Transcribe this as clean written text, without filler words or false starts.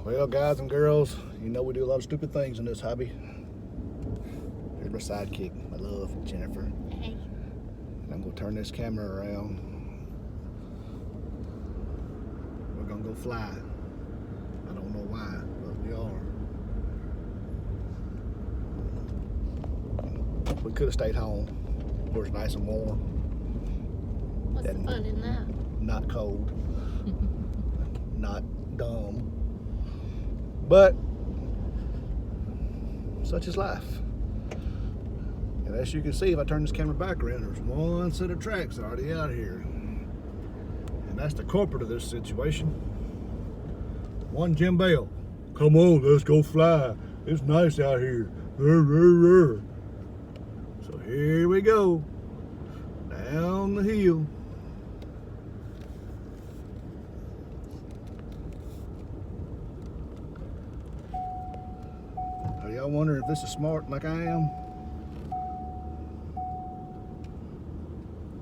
Well, guys and girls, you know we do a lot of stupid things in this hobby. Here's my sidekick, my love, Jennifer. Hey. And I'm gonna turn this camera around. We're gonna go fly. I don't know why, but we are. We could have stayed home, where it's nice and warm. What's the And fun in that? not cold, not dumb. But such is life. And as you can see, if I turn this camera back around, there's one set of tracks already out here. And that's the culprit of this situation. One Jim Bell. Come on, let's go fly. It's nice out here. Rrr, rrr, rrr. So here we go. Down the hill. Are y'all wondering if this is smart like I am?